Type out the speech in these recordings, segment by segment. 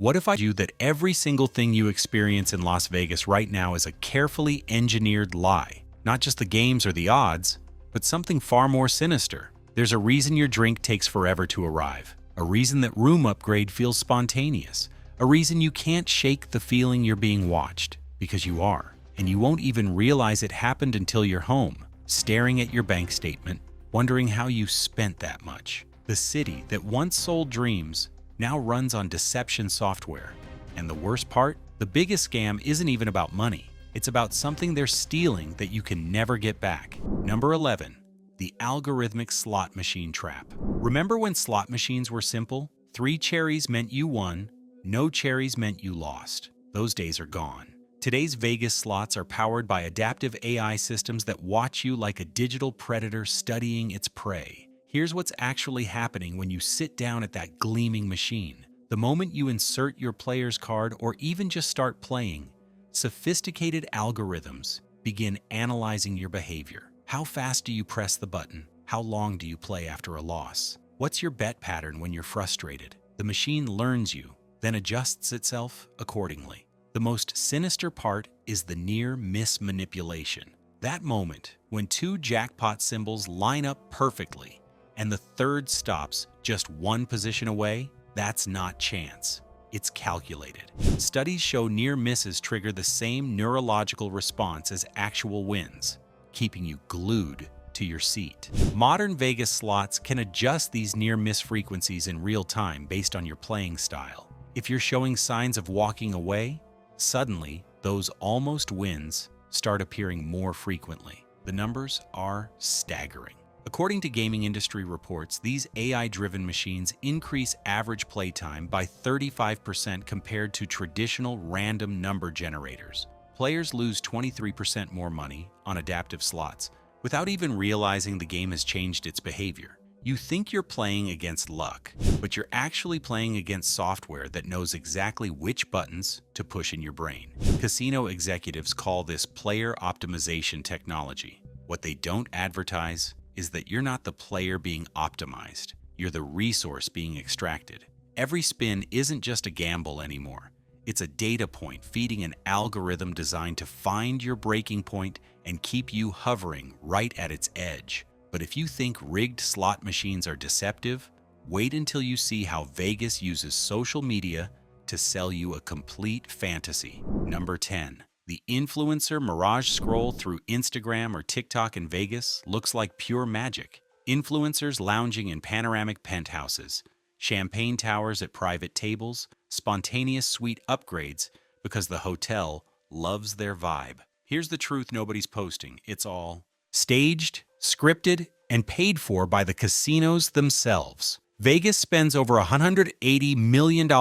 What if I told you that every single thing you experience in Las Vegas right now is a carefully engineered lie? Not just the games or the odds, but something far more sinister. There's a reason your drink takes forever to arrive, a reason that room upgrade feels spontaneous, a reason you can't shake the feeling you're being watched, because you are, and you won't even realize it happened until you're home, staring at your bank statement, wondering how you spent that much. The city that once sold dreams now runs on deception software. And the worst part? The biggest scam isn't even about money. It's about something they're stealing that you can never get back. Number 11. The algorithmic slot machine trap. Remember when slot machines were simple? 3 cherries meant you won, no cherries meant you lost. Those days are gone. Today's Vegas slots are powered by adaptive AI systems that watch you like a digital predator studying its prey. Here's what's actually happening when you sit down at that gleaming machine. The moment you insert your player's card or even just start playing, sophisticated algorithms begin analyzing your behavior. How fast do you press the button? How long do you play after a loss? What's your bet pattern when you're frustrated? The machine learns you, then adjusts itself accordingly. The most sinister part is the near-miss manipulation. That moment when 2 jackpot symbols line up perfectly and the third stops just 1 position away, that's not chance. It's calculated. Studies show near misses trigger the same neurological response as actual wins, keeping you glued to your seat. Modern Vegas slots can adjust these near-miss frequencies in real time based on your playing style. If you're showing signs of walking away, suddenly those almost wins start appearing more frequently. The numbers are staggering. According to gaming industry reports, these AI-driven machines increase average playtime by 35% compared to traditional random number generators. Players lose 23% more money on adaptive slots without even realizing the game has changed its behavior. You think you're playing against luck, but you're actually playing against software that knows exactly which buttons to push in your brain. Casino executives call this player optimization technology. What they don't advertise is that you're not the player being optimized, you're the resource being extracted. Every spin isn't just a gamble anymore. It's a data point feeding an algorithm designed to find your breaking point and keep you hovering right at its edge. But if you think rigged slot machines are deceptive, wait until you see how Vegas uses social media to sell you a complete fantasy. Number 10. The influencer mirage scroll through Instagram or TikTok in Vegas looks like pure magic. Influencers lounging in panoramic penthouses, champagne towers at private tables, spontaneous suite upgrades because the hotel loves their vibe. Here's the truth nobody's posting. It's all staged, scripted, and paid for by the casinos themselves. Vegas spends over $180 million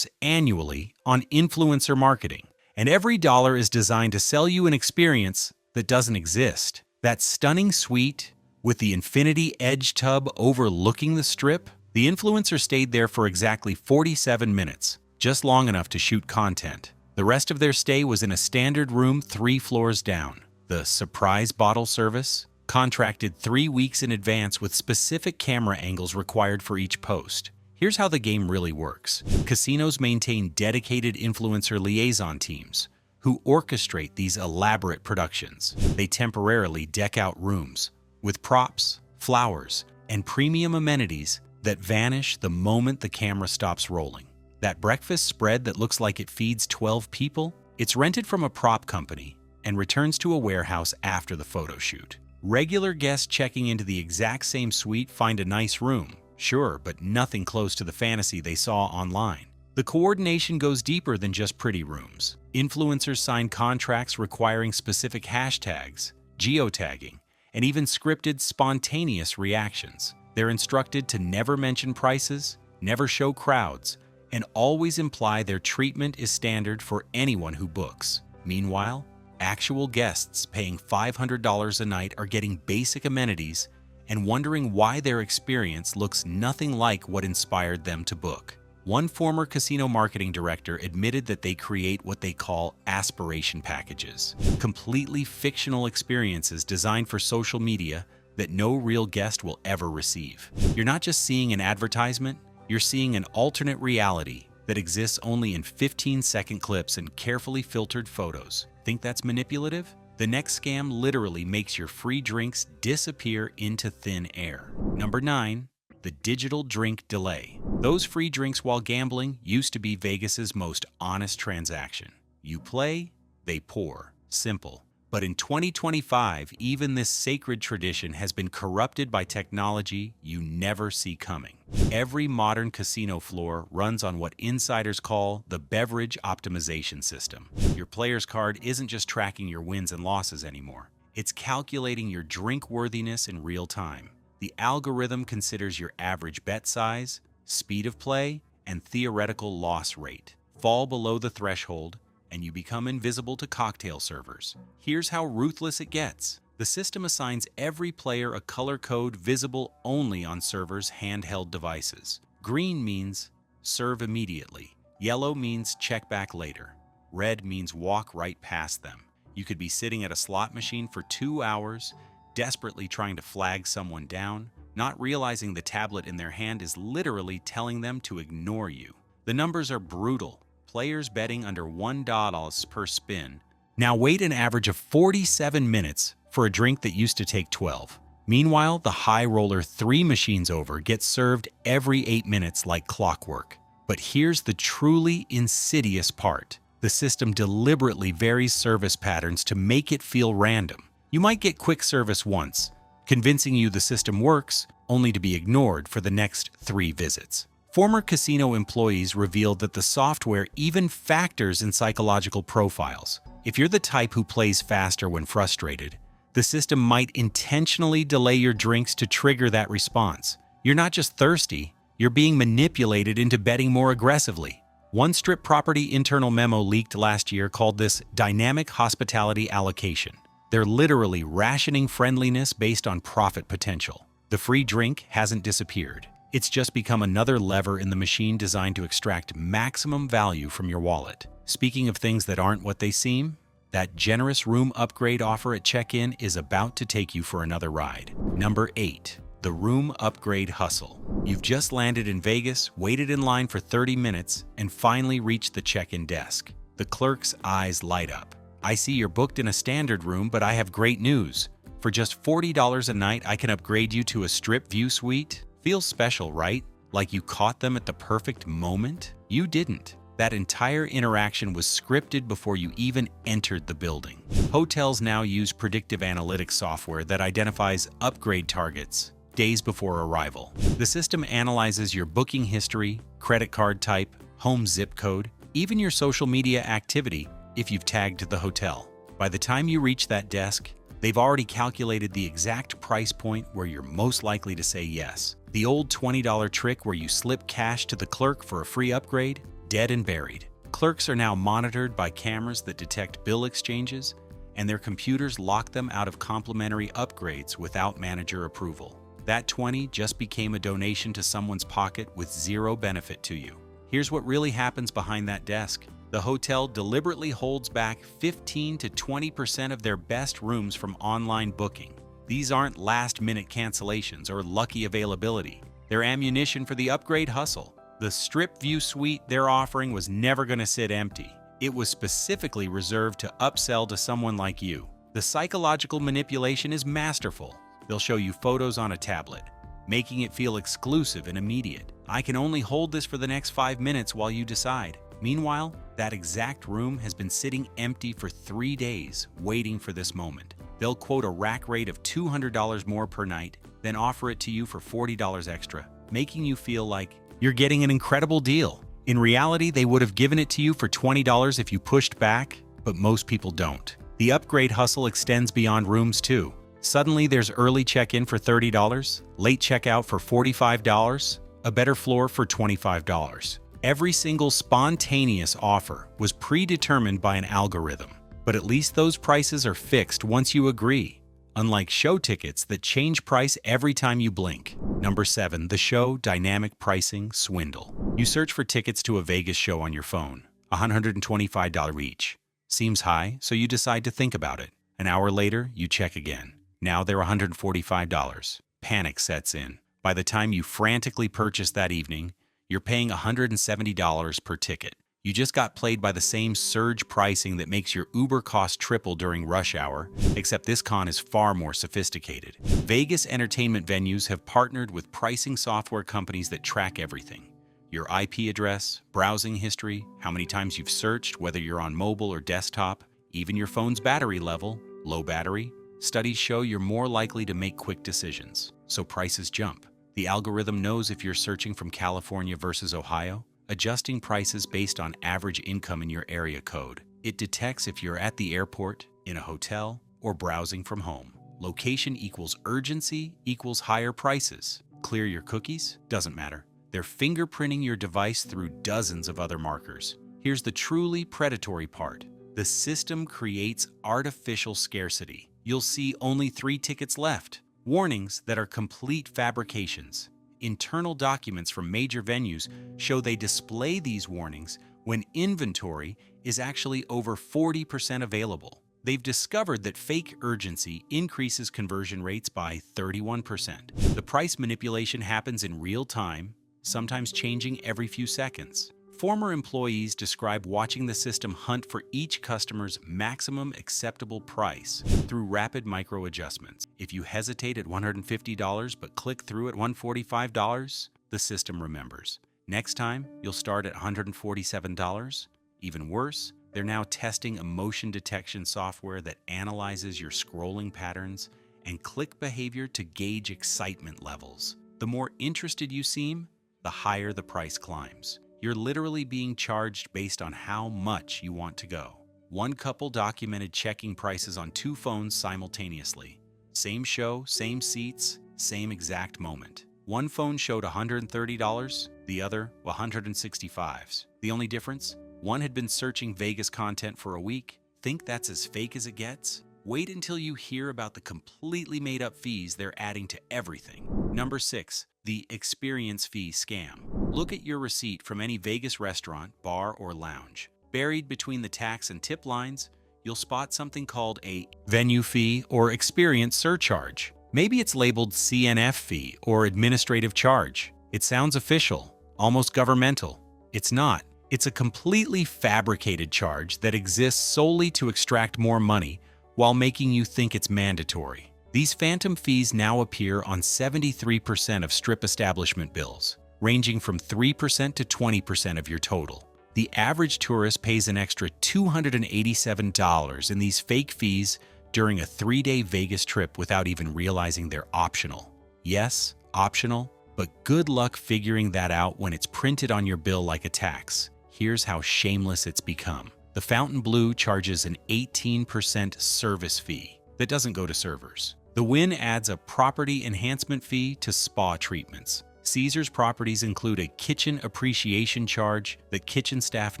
annually on influencer marketing. And every dollar is designed to sell you an experience that doesn't exist. That stunning suite with the infinity edge tub overlooking the strip, the influencer stayed there for exactly 47 minutes, just long enough to shoot content. The rest of their stay was in a standard room 3 floors down. The surprise bottle service, contracted 3 weeks in advance with specific camera angles required for each post. Here's how the game really works. Casinos maintain dedicated influencer liaison teams who orchestrate these elaborate productions. They temporarily deck out rooms with props, flowers, and premium amenities that vanish the moment the camera stops rolling. That breakfast spread that looks like it feeds 12 people, it's rented from a prop company and returns to a warehouse after the photo shoot. Regular guests checking into the exact same suite find a nice room, sure, but nothing close to the fantasy they saw online. The coordination goes deeper than just pretty rooms. Influencers sign contracts requiring specific hashtags, geotagging, and even scripted spontaneous reactions. They're instructed to never mention prices, never show crowds, and always imply their treatment is standard for anyone who books. Meanwhile, actual guests paying $500 a night are getting basic amenities and wondering why their experience looks nothing like what inspired them to book. One former casino marketing director admitted that they create what they call aspiration packages, completely fictional experiences designed for social media that no real guest will ever receive. You're not just seeing an advertisement, you're seeing an alternate reality that exists only in 15-second clips and carefully filtered photos. Think that's manipulative? The next scam literally makes your free drinks disappear into thin air. Number 9. The digital drink delay. Those free drinks while gambling used to be Vegas's most honest transaction. You play, they pour. Simple. But in 2025, even this sacred tradition has been corrupted by technology you never see coming. Every modern casino floor runs on what insiders call the beverage optimization system. Your player's card isn't just tracking your wins and losses anymore. It's calculating your drink worthiness in real time. The algorithm considers your average bet size, speed of play, and theoretical loss rate. Fall below the threshold, and you become invisible to cocktail servers. Here's how ruthless it gets. The system assigns every player a color code visible only on servers' handheld devices. Green means serve immediately. Yellow means check back later. Red means walk right past them. You could be sitting at a slot machine for 2 hours, desperately trying to flag someone down, not realizing the tablet in their hand is literally telling them to ignore you. The numbers are brutal. Players betting under $1 per spin now wait an average of 47 minutes for a drink that used to take 12. Meanwhile, the high roller 3 machines over gets served every 8 minutes like clockwork. But here's the truly insidious part. The system deliberately varies service patterns to make it feel random. You might get quick service once, convincing you the system works, only to be ignored for the next 3 visits. Former casino employees revealed that the software even factors in psychological profiles. If you're the type who plays faster when frustrated, the system might intentionally delay your drinks to trigger that response. You're not just thirsty, you're being manipulated into betting more aggressively. One Strip property internal memo leaked last year called this dynamic hospitality allocation. They're literally rationing friendliness based on profit potential. The free drink hasn't disappeared. It's just become another lever in the machine designed to extract maximum value from your wallet. Speaking of things that aren't what they seem, that generous room upgrade offer at check-in is about to take you for another ride. Number 8. The room upgrade hustle. You've just landed in Vegas, waited in line for 30 minutes, and finally reached the check-in desk. The clerk's eyes light up. I see you're booked in a standard room, but I have great news. For just $40 a night, I can upgrade you to a strip view suite. Feels special, right? Like you caught them at the perfect moment? You didn't. That entire interaction was scripted before you even entered the building. Hotels now use predictive analytics software that identifies upgrade targets days before arrival. The system analyzes your booking history, credit card type, home zip code, even your social media activity if you've tagged the hotel. By the time you reach that desk, they've already calculated the exact price point where you're most likely to say yes. The old $20 trick where you slip cash to the clerk for a free upgrade? Dead and buried. Clerks are now monitored by cameras that detect bill exchanges, and their computers lock them out of complimentary upgrades without manager approval. That 20 just became a donation to someone's pocket with zero benefit to you. Here's what really happens behind that desk. The hotel deliberately holds back 15 to 20% of their best rooms from online booking. These aren't last-minute cancellations or lucky availability. They're ammunition for the upgrade hustle. The Strip View Suite they're offering was never going to sit empty. It was specifically reserved to upsell to someone like you. The psychological manipulation is masterful. They'll show you photos on a tablet, making it feel exclusive and immediate. I can only hold this for the next 5 minutes while you decide. Meanwhile, that exact room has been sitting empty for 3 days, waiting for this moment. They'll quote a rack rate of $200 more per night, then offer it to you for $40 extra, making you feel like you're getting an incredible deal. In reality, they would have given it to you for $20 if you pushed back, but most people don't. The upgrade hustle extends beyond rooms too. Suddenly, there's early check-in for $30, late checkout for $45, a better floor for $25. Every single spontaneous offer was predetermined by an algorithm, but at least those prices are fixed once you agree, unlike show tickets that change price every time you blink. Number 7. The show dynamic pricing swindle. You search for tickets to a Vegas show on your phone, $125 each. Seems high, so you decide to think about it. An hour later, you check again. Now they're $145. Panic sets in. By the time you frantically purchase that evening, You're paying $170 per ticket. You just got played by the same surge pricing that makes your Uber cost triple during rush hour, except this con is far more sophisticated. Vegas entertainment venues have partnered with pricing software companies that track everything. Your IP address, browsing history, how many times you've searched, whether you're on mobile or desktop, even your phone's battery level, low battery. Studies show you're more likely to make quick decisions, so prices jump. The algorithm knows if you're searching from California versus Ohio, adjusting prices based on average income in your area code. It detects if you're at the airport, in a hotel, or browsing from home. Location equals urgency equals higher prices. Clear your cookies? Doesn't matter. They're fingerprinting your device through dozens of other markers. Here's the truly predatory part. The system creates artificial scarcity. You'll see only 3 tickets left. Warnings that are complete fabrications. Internal documents from major venues show they display these warnings when inventory is actually over 40% available. They've discovered that fake urgency increases conversion rates by 31%. The price manipulation happens in real time, sometimes changing every few seconds. Former employees describe watching the system hunt for each customer's maximum acceptable price through rapid micro adjustments. If you hesitate at $150 but click through at $145, the system remembers. Next time, you'll start at $147. Even worse, they're now testing emotion detection software that analyzes your scrolling patterns and click behavior to gauge excitement levels. The more interested you seem, the higher the price climbs. You're literally being charged based on how much you want to go. One couple documented checking prices on 2 phones simultaneously. Same show, same seats, same exact moment. One phone showed $130, the other $165. The only difference? One had been searching Vegas content for a week. Think that's as fake as it gets? Wait until you hear about the completely made-up fees they're adding to everything. Number 6. The experience fee scam. Look at your receipt from any Vegas restaurant, bar, or lounge. Buried between the tax and tip lines, you'll spot something called a venue fee or experience surcharge. Maybe it's labeled CNF fee or administrative charge. It sounds official, almost governmental. It's not. It's a completely fabricated charge that exists solely to extract more money while making you think it's mandatory. These phantom fees now appear on 73% of strip establishment bills, ranging from 3% to 20% of your total. The average tourist pays an extra $287 in these fake fees during a 3-day Vegas trip without even realizing they're optional. Yes, optional, but good luck figuring that out when it's printed on your bill like a tax. Here's how shameless it's become. The Fontainebleau charges an 18% service fee that doesn't go to servers. The Wynn adds a property enhancement fee to spa treatments. Caesars properties include a kitchen appreciation charge that kitchen staff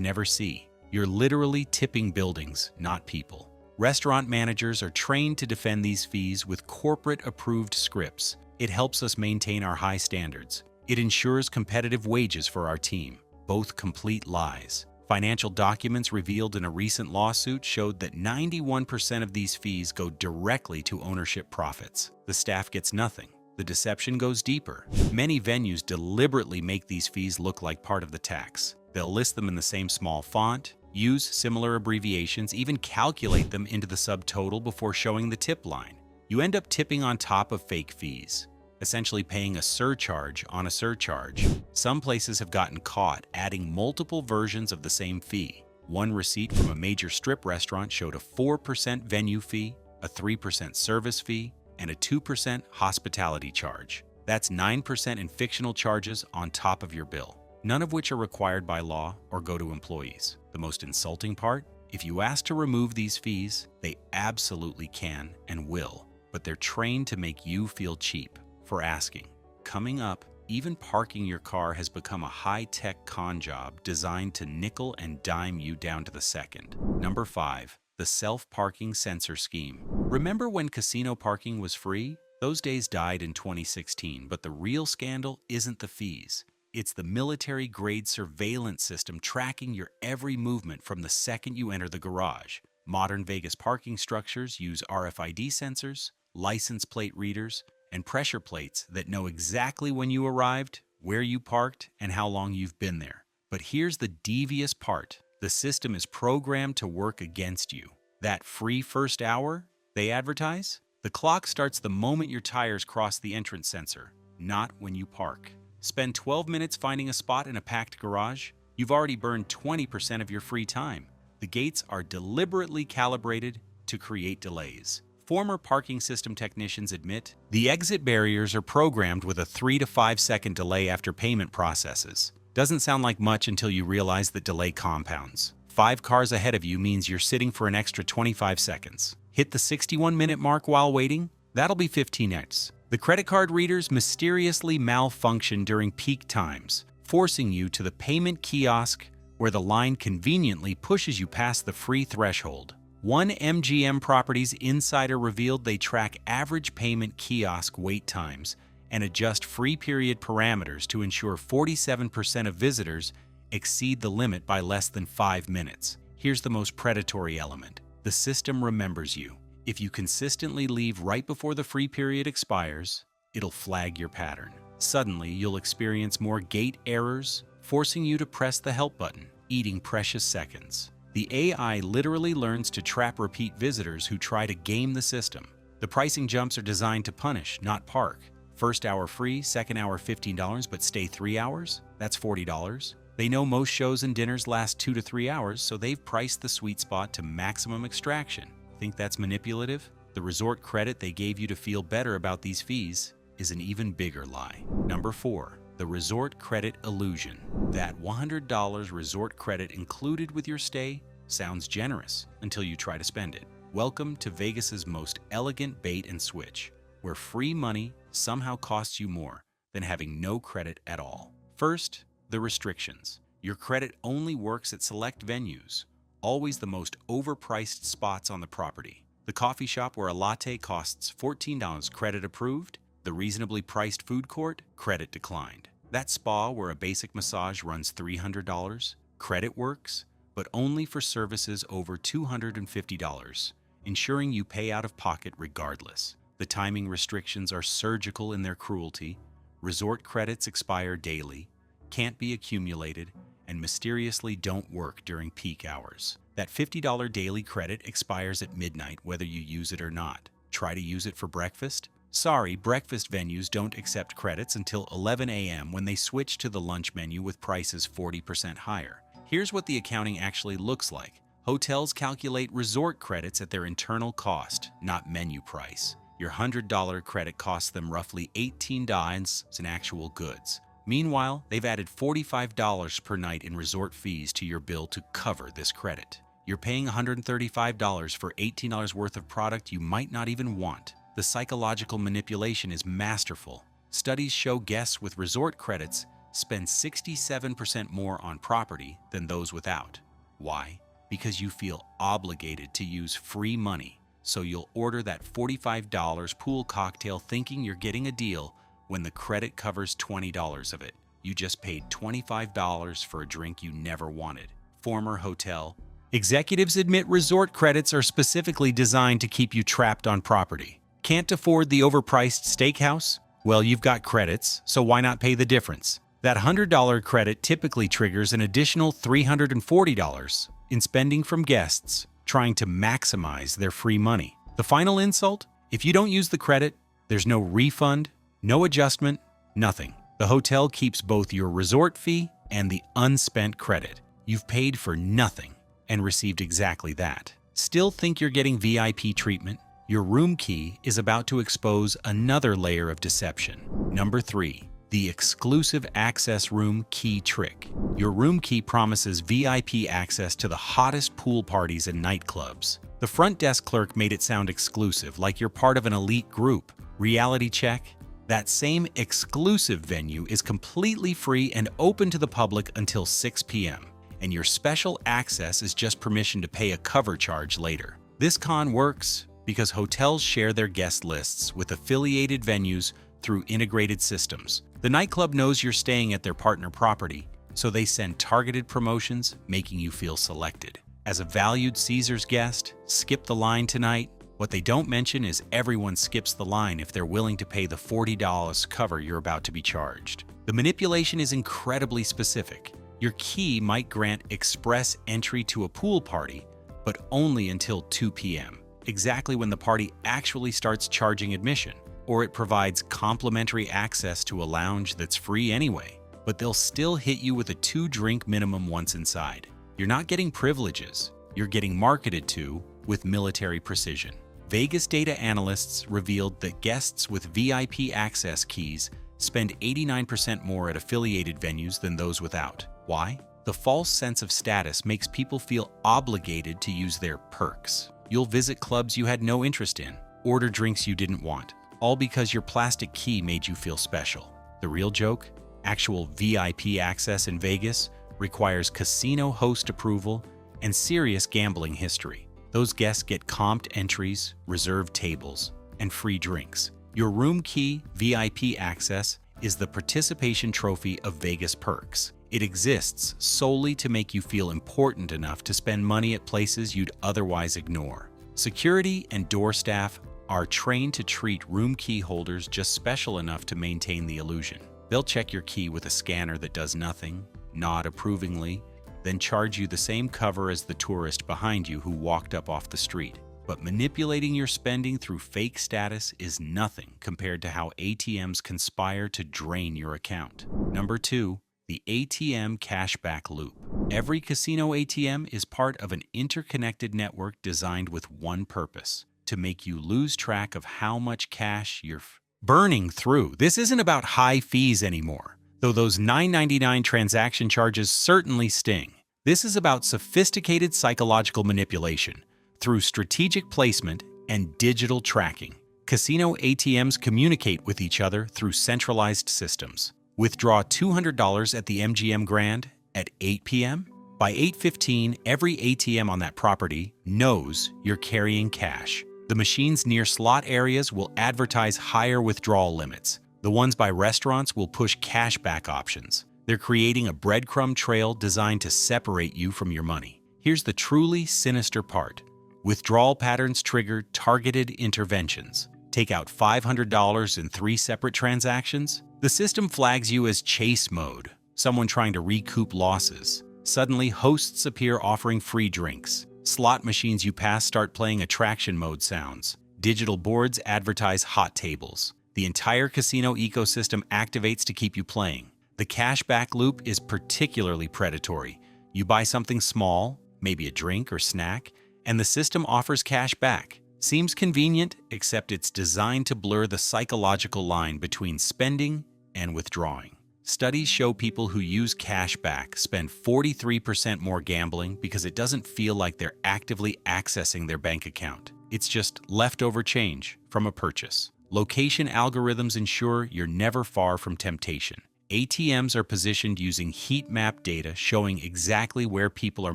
never see. You're literally tipping buildings, not people. Restaurant managers are trained to defend these fees with corporate-approved scripts. It helps us maintain our high standards. It ensures competitive wages for our team. Both complete lies. Financial documents revealed in a recent lawsuit showed that 91% of these fees go directly to ownership profits. The staff gets nothing. The deception goes deeper. Many venues deliberately make these fees look like part of the tax. They'll list them in the same small font, use similar abbreviations, even calculate them into the subtotal before showing the tip line. You end up tipping on top of fake fees, essentially paying a surcharge on a surcharge. Some places have gotten caught adding multiple versions of the same fee. One receipt from a major strip restaurant showed a 4% venue fee, a 3% service fee, and a 2% hospitality charge. That's 9% in fictional charges on top of your bill, none of which are required by law or go to employees. The most insulting part? If you ask to remove these fees, they absolutely can and will, but they're trained to make you feel cheap for asking. Coming up, even parking your car has become a high-tech con job designed to nickel and dime you down to the second. Number 5. The self-parking sensor scheme. Remember when casino parking was free? Those days died in 2016, but the real scandal isn't the fees. It's the military-grade surveillance system tracking your every movement from the second you enter the garage. Modern Vegas parking structures use RFID sensors, license plate readers, and pressure plates that know exactly when you arrived where you parked, and how long you've been there. But here's the devious part. The system is programmed to work against you. That free first hour they advertise? The clock starts the moment your tires cross the entrance sensor, not when you park. Spend 12 minutes finding a spot in a packed garage? You've already burned 20% of your free time. The gates are deliberately calibrated to create delays. Former parking system technicians admit the exit barriers are programmed with a 3 to 5 second delay after payment processes. Doesn't sound like much until you realize that delay compounds. 5 cars ahead of you means you're sitting for an extra 25 seconds. Hit the 61-minute mark while waiting? That'll be 15x. The credit card readers mysteriously malfunction during peak times, forcing you to the payment kiosk where the line conveniently pushes you past the free threshold. One MGM Properties insider revealed they track average payment kiosk wait times and adjust free period parameters to ensure 47% of visitors exceed the limit by less than 5 minutes. Here's the most predatory element. The system remembers you. If you consistently leave right before the free period expires, it'll flag your pattern. Suddenly, you'll experience more gate errors, forcing you to press the help button, eating precious seconds. The AI literally learns to trap repeat visitors who try to game the system. The pricing jumps are designed to punish, not park. First hour free, second hour $15, but stay 3 hours? That's $40. They know most shows and dinners last 2 to 3 hours, so they've priced the sweet spot to maximum extraction. Think that's manipulative? The resort credit they gave you to feel better about these fees is an even bigger lie. Number 4. The resort credit illusion. That $100 resort credit included with your stay sounds generous until you try to spend it. Welcome to Vegas's most elegant bait and switch, where free money somehow costs you more than having no credit at all. First, the restrictions. Your credit only works at select venues, always the most overpriced spots on the property. The coffee shop where a latte costs $14, credit approved. The reasonably priced food court, credit declined. That spa where a basic massage runs $300, credit works, but only for services over $250, ensuring you pay out of pocket regardless. The timing restrictions are surgical in their cruelty. Resort credits expire daily, can't be accumulated, and mysteriously don't work during peak hours. That $50 daily credit expires at midnight whether you use it or not. Try to use it for breakfast? Sorry, breakfast venues don't accept credits until 11 a.m. when they switch to the lunch menu with prices 40% higher. Here's what the accounting actually looks like. Hotels calculate resort credits at their internal cost, not menu price. Your $100 credit costs them roughly $18 in actual goods. Meanwhile, they've added $45 per night in resort fees to your bill to cover this credit. You're paying $135 for $18 worth of product you might not even want. The psychological manipulation is masterful. Studies show guests with resort credits spend 67% more on property than those without. Why? Because you feel obligated to use free money, so you'll order that $45 pool cocktail thinking you're getting a deal when the credit covers $20 of it. You just paid $25 for a drink you never wanted. Former hotel executives admit resort credits are specifically designed to keep you trapped on property. Can't afford the overpriced steakhouse? Well, you've got credits, so why not pay the difference? That $100 credit typically triggers an additional $340 in spending from guests trying to maximize their free money. The final insult? If you don't use the credit, there's no refund, no adjustment, nothing. The hotel keeps both your resort fee and the unspent credit. You've paid for nothing and received exactly that. Still think you're getting VIP treatment? Your room key is about to expose another layer of deception. Number 3. The exclusive access room key trick. Your room key promises VIP access to the hottest pool parties and nightclubs. The front desk clerk made it sound exclusive, like you're part of an elite group. Reality check? That same exclusive venue is completely free and open to the public until 6 p.m., and your special access is just permission to pay a cover charge later. This con works because hotels share their guest lists with affiliated venues through integrated systems. The nightclub knows you're staying at their partner property, so they send targeted promotions, making you feel selected. As a valued Caesars guest, skip the line tonight, What they don't mention is everyone skips the line if they're willing to pay the $40 cover you're about to be charged. The manipulation is incredibly specific. Your key might grant express entry to a pool party, but only until 2 p.m., exactly when the party actually starts charging admission. Or it provides complimentary access to a lounge that's free anyway, but they'll still hit you with a 2-drink minimum once inside. You're not getting privileges, you're getting marketed to with military precision. Vegas data analysts revealed that guests with VIP access keys spend 89% more at affiliated venues than those without. Why? The false sense of status makes people feel obligated to use their perks. You'll visit clubs you had no interest in, order drinks you didn't want, all because your plastic key made you feel special. The real joke? Actual VIP access in Vegas requires casino host approval and serious gambling history. Those guests get comped entries, reserved tables, and free drinks. Your room key VIP access is the participation trophy of Vegas perks. It exists solely to make you feel important enough to spend money at places you'd otherwise ignore. Security and door staff are trained to treat room key holders just special enough to maintain the illusion. They'll check your key with a scanner that does nothing, nod approvingly, then charge you the same cover as the tourist behind you who walked up off the street. But manipulating your spending through fake status is nothing compared to how ATMs conspire to drain your account. Number 2. The ATM cashback loop. Every casino ATM is part of an interconnected network designed with one purpose: to make you lose track of how much cash you're burning through. This isn't about high fees anymore, though those $9.99 transaction charges certainly sting. This is about sophisticated psychological manipulation through strategic placement and digital tracking. Casino ATMs communicate with each other through centralized systems. Withdraw $200 at the MGM Grand at 8 p.m. By 8:15, every ATM on that property knows you're carrying cash. The machines near slot areas will advertise higher withdrawal limits. The ones by restaurants will push cashback options. They're creating a breadcrumb trail designed to separate you from your money. Here's the truly sinister part. Withdrawal patterns trigger targeted interventions. Take out $500 in 3 separate transactions. The system flags you as chase mode, someone trying to recoup losses. Suddenly, hosts appear offering free drinks. Slot machines you pass start playing attraction mode sounds. Digital boards advertise hot tables. The entire casino ecosystem activates to keep you playing. The cashback loop is particularly predatory. You buy something small, maybe a drink or snack, and the system offers cash back. Seems convenient, except it's designed to blur the psychological line between spending and withdrawing. Studies show people who use cash back spend 43% more gambling because it doesn't feel like they're actively accessing their bank account. It's just leftover change from a purchase. Location algorithms ensure you're never far from temptation. ATMs are positioned using heat map data showing exactly where people are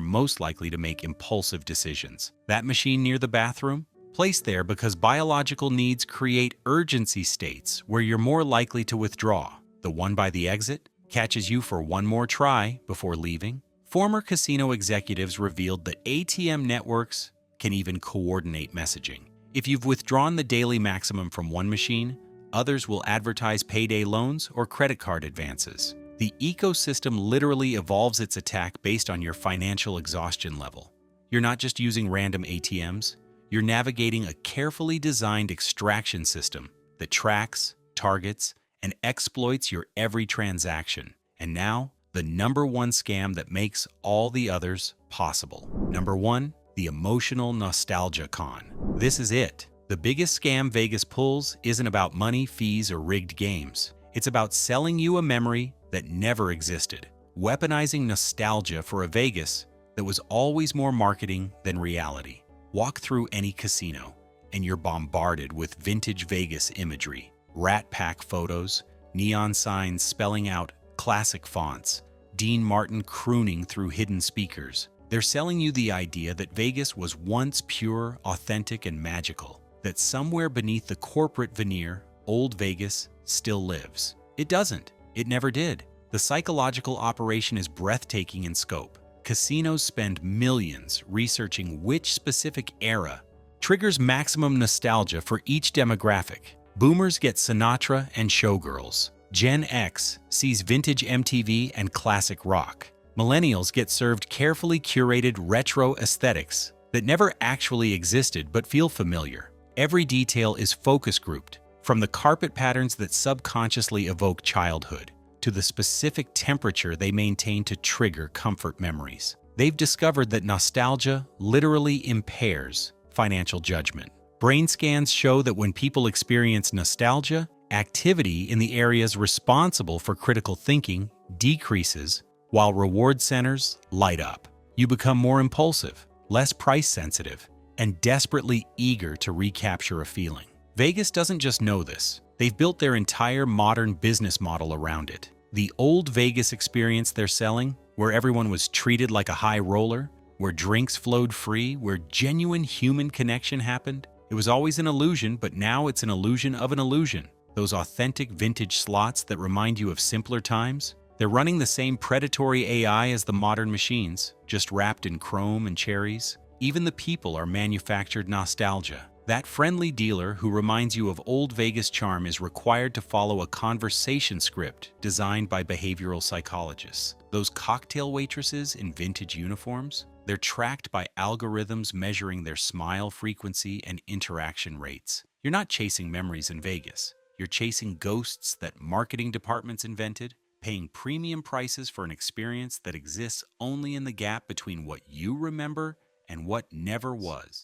most likely to make impulsive decisions. That machine near the bathroom? Placed there because biological needs create urgency states where you're more likely to withdraw. The one by the exit catches you for one more try before leaving. Former casino executives revealed that ATM networks can even coordinate messaging. If you've withdrawn the daily maximum from one machine, others will advertise payday loans or credit card advances. The ecosystem literally evolves its attack based on your financial exhaustion level. You're not just using random ATMs, you're navigating a carefully designed extraction system that tracks, targets, and exploits your every transaction. And now, the number one scam that makes all the others possible. Number 1, the emotional nostalgia con. This is it. The biggest scam Vegas pulls isn't about money, fees, or rigged games. It's about selling you a memory that never existed, weaponizing nostalgia for a Vegas that was always more marketing than reality. Walk through any casino, and you're bombarded with vintage Vegas imagery, Rat Pack photos, neon signs spelling out classic fonts, Dean Martin crooning through hidden speakers. They're selling you the idea that Vegas was once pure, authentic, and magical, that somewhere beneath the corporate veneer, old Vegas still lives. It doesn't. It never did. The psychological operation is breathtaking in scope. Casinos spend millions researching which specific era triggers maximum nostalgia for each demographic. Boomers get Sinatra and showgirls. Gen X sees vintage MTV and classic rock. Millennials get served carefully curated retro aesthetics that never actually existed but feel familiar. Every detail is focus grouped, from the carpet patterns that subconsciously evoke childhood to the specific temperature they maintain to trigger comfort memories. They've discovered that nostalgia literally impairs financial judgment. Brain scans show that when people experience nostalgia, activity in the areas responsible for critical thinking decreases, while reward centers light up. You become more impulsive, less price-sensitive, and desperately eager to recapture a feeling. Vegas doesn't just know this. They've built their entire modern business model around it. The old Vegas experience they're selling, where everyone was treated like a high roller, where drinks flowed free, where genuine human connection happened, it was always an illusion, but now it's an illusion of an illusion. Those authentic vintage slots that remind you of simpler times, they're running the same predatory AI as the modern machines, just wrapped in chrome and cherries. Even the people are manufactured nostalgia. That friendly dealer who reminds you of old Vegas charm is required to follow a conversation script designed by behavioral psychologists. Those cocktail waitresses in vintage uniforms, they're tracked by algorithms measuring their smile frequency and interaction rates. You're not chasing memories in Vegas. You're chasing ghosts that marketing departments invented, paying premium prices for an experience that exists only in the gap between what you remember and what never was.